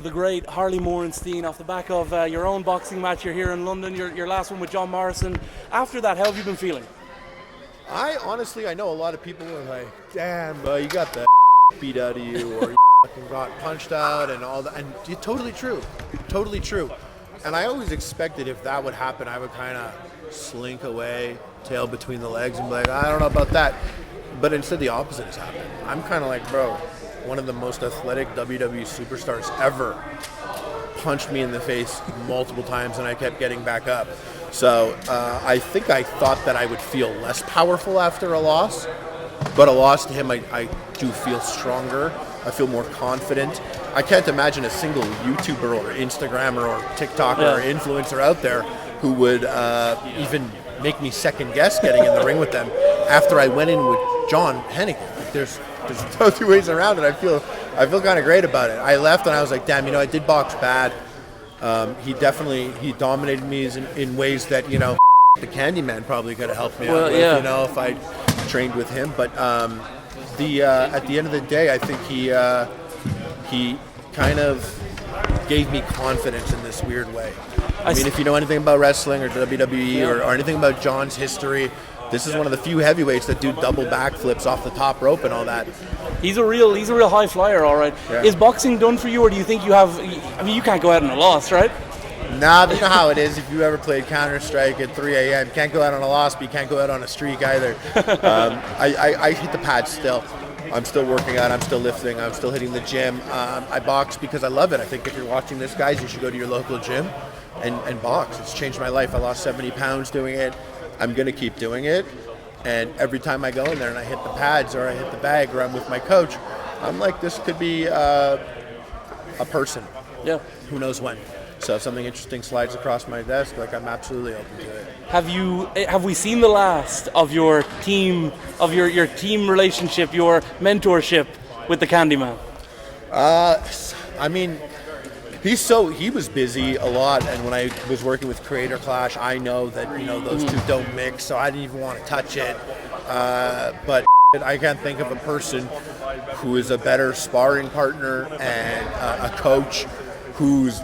the great Harley Morenstein off the back of your own boxing match. You're here in London, your last one with John Morrison. After that, how have you been feeling? I know a lot of people are like, damn, you got the beat out of you, or you fucking got punched out and all that. And it's totally true. Totally true. And I always expected if that would happen, I would kind of slink away, tail between the legs, and be like, I don't know about that. But instead, the opposite has happened. I'm kind of like, bro, one of the most athletic WWE superstars ever punched me in the face multiple times, and I kept getting back up. So I think I thought that I would feel less powerful after a loss, but a loss to him, I do feel stronger. I feel more confident. I can't imagine a single YouTuber or Instagrammer or TikToker or influencer out there who would even make me second guess getting in the ring with them after I went in with John Hennigan. Like, there's no two ways around it. I feel kind of great about it. I left and I was like, damn, I did box bad. He dominated me in ways that, the Candyman probably could have helped me out with, if I trained with him. But at the end of the day, I think he kind of gave me confidence in this weird way. I mean, if you know anything about wrestling or WWE or anything about John's history, this is one of the few heavyweights that do double backflips off the top rope and all that. He's a real high flyer, all right. Yeah. Is boxing done for you, or do you think you have? I mean, you can't go out on a loss, right? Nah, but you know how it is. If you ever played Counter-Strike at 3 a.m., you can't go out on a loss, but you can't go out on a streak either. I hit the pads still. I'm still working out. I'm still lifting. I'm still hitting the gym. I box because I love it. I think if you're watching this, guys, you should go to your local gym and box. It's changed my life. I lost 70 pounds doing it. I'm going to keep doing it. And every time I go in there and I hit the pads or I hit the bag or I'm with my coach, I'm like, this could be a person. Yeah. Who knows when. So if something interesting slides across my desk, like, I'm absolutely open to it. Have we seen the last of your team relationship, your mentorship with the Candyman? I mean, he was busy a lot, and when I was working with Creator Clash, I know that those two don't mix, so I didn't even want to touch it. But I can't think of a person who is a better sparring partner and a coach who's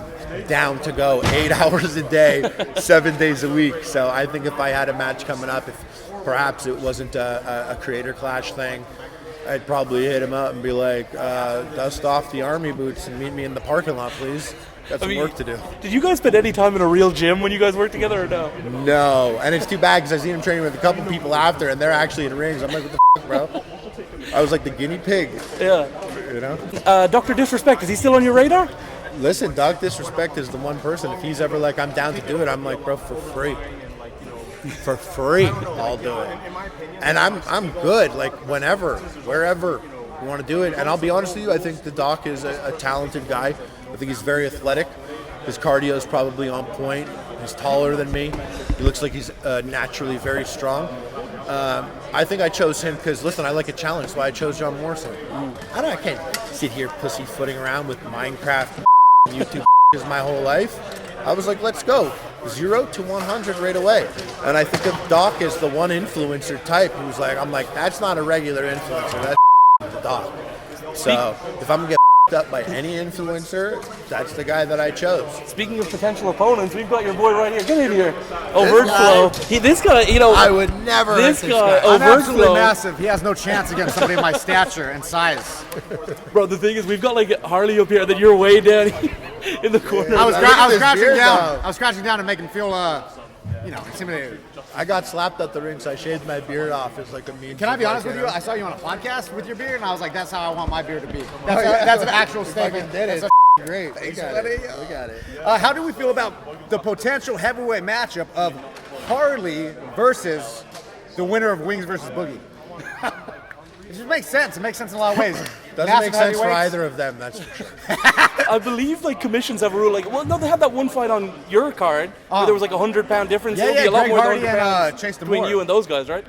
down to go 8 hours a day, 7 days a week. So I think if I had a match coming up, if perhaps it wasn't a Creator Clash thing, I'd probably hit him up and be like, dust off the army boots and meet me in the parking lot, please. Got some work to do. Did you guys spend any time in a real gym when you guys worked together, or no? No, and it's too bad because I seen him training with a couple people after, and they're actually in rings. I'm like, what the fuck, bro? I was like the guinea pig. Yeah. Dr. Disrespect, is he still on your radar? Listen, Doc Disrespect is the one person. If he's ever like, I'm down to do it, I'm like, bro, for free. For free, I'll do it. And I'm good, like, whenever, wherever you want to do it. And I'll be honest with you, I think the Doc is a talented guy. I think he's very athletic. His cardio is probably on point. He's taller than me. He looks like he's naturally very strong. I think I chose him because, listen, I like a challenge. That's why I chose John Morrison. I can't sit here pussyfooting around with Minecraft YouTube is my whole life. I was like, let's go. 0 to 100 right away. And I think of Doc as the one influencer type who's like, I'm like, that's not a regular influencer. That's the Doc. So if I'm going to get up by any influencer, that's the guy that I chose. Speaking of potential opponents, we've got your boy right here. Get in here. Overflow. This guy, I would never. This guy, I'm absolutely massive. He has no chance against somebody of my stature and size. Bro, the thing is, we've got like Harley up here, then you're way down in the corner. I was crouching down. I was crouching down to make him feel, intimidated. I got slapped at the ring, so I shaved my beard off. It's like a mean. Can I be honest with you? I saw you on a podcast with your beard, and I was like, that's how I want my beard to be. That's an actual statement. That's great. We got it. How do we feel about the potential heavyweight matchup of Harley versus the winner of Wings versus Boogie? It just makes sense. It makes sense in a lot of ways. Doesn't make sense for either of them, that's for sure. I believe commissions have a rule they had that one fight on your card where there was like a 100-pound difference. Yeah, Be a lot Greg more Hardy than 100 and pounds Chase between DeMoore. you and those guys, right?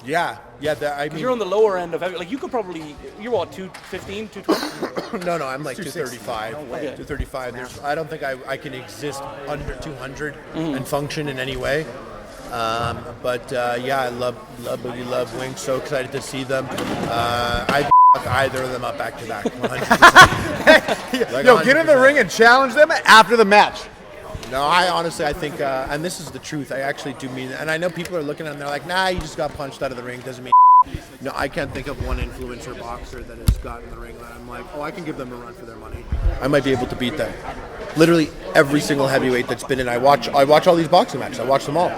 Yeah. I mean, you're on the lower end of you could probably, you're what, 215, 220? No, I'm like 235. No way. 235. I don't think I can exist under 200 and function in any way. I love Boogie, love Wings. So excited to see them. I fuck either of them up back to back. 100%. Like Yo, get in the 100%. ring and challenge them after the match. No, I think, and this is the truth. I actually do mean it. And I know people are looking at it and they're like, nah, you just got punched out of the ring. Doesn't mean. No, I can't think of one influencer boxer that has gotten in the ring that I'm like, oh, I can give them a run for their money. I might be able to beat them. Literally every single heavyweight that's been in. I watch all these boxing matches. I watch them all,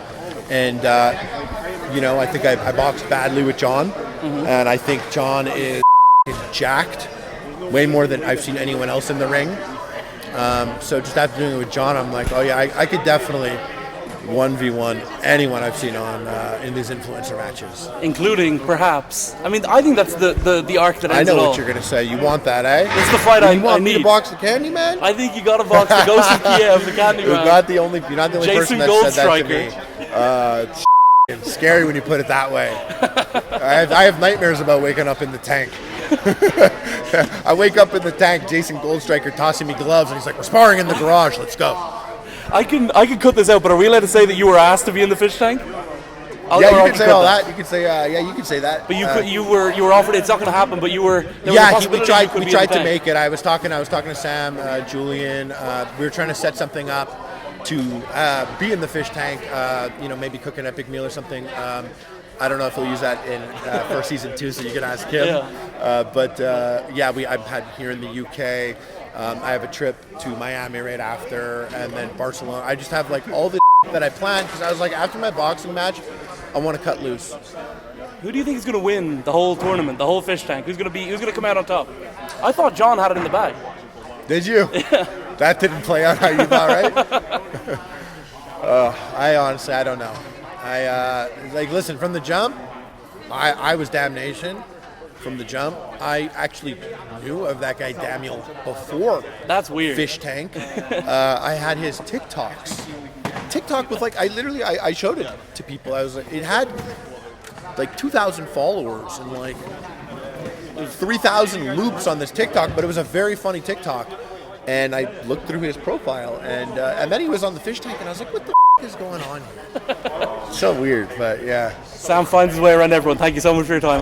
and I think I boxed badly with John, and I think John is jacked, way more than I've seen anyone else in the ring. So just after doing it with John, I'm like, oh yeah, I could definitely 1v1 anyone I've seen on in these influencer matches. Including, perhaps. I mean, I think that's the arc that ends I know it all. what you're gonna say. You want that, eh? It's the fight I You want me need. to box the Candyman? I think you got to box the Ghost of Kiev, the Candyman. You're not the only Jason person that said that to me. It's scary when you put it that way. I have nightmares about waking up in the tank. I wake up in the tank, Jason Goldstriker tossing me gloves, and he's like, "We're sparring in the garage. Let's go." I can cut this out, but are we allowed to say that you were asked to be in the fish tank? Yeah, you can say all that. You can say, you can say that. But you were offered. It's not going to happen. But you were. We tried to make it. I was talking to Sam, Julian. We were trying to set something up to be in the fish tank. Maybe cook an epic meal or something. I don't know if he'll use that in for season 2, so you can ask him. Yeah. I've had here in the UK. I have a trip to Miami right after, and then Barcelona. I just have like all the that I planned because I was like, after my boxing match, I want to cut loose. Who do you think is going to win the whole tournament, the whole fish tank? Who's going to come out on top? I thought John had it in the bag. Did you? Yeah. That didn't play out how you thought, right? I don't know. Listen, from the jump, I was damnation. From the jump, I actually knew of that guy Daniel before. That's weird. Fish Tank. I had his TikTok with I showed it to people. It had like 2,000 followers and like 3,000 loops on this TikTok, but it was a very funny TikTok. And I looked through his profile, and then he was on the fish tank, and I was like, what the is going on here? So weird, but yeah. Sam finds his way around everyone. Thank you so much for your time.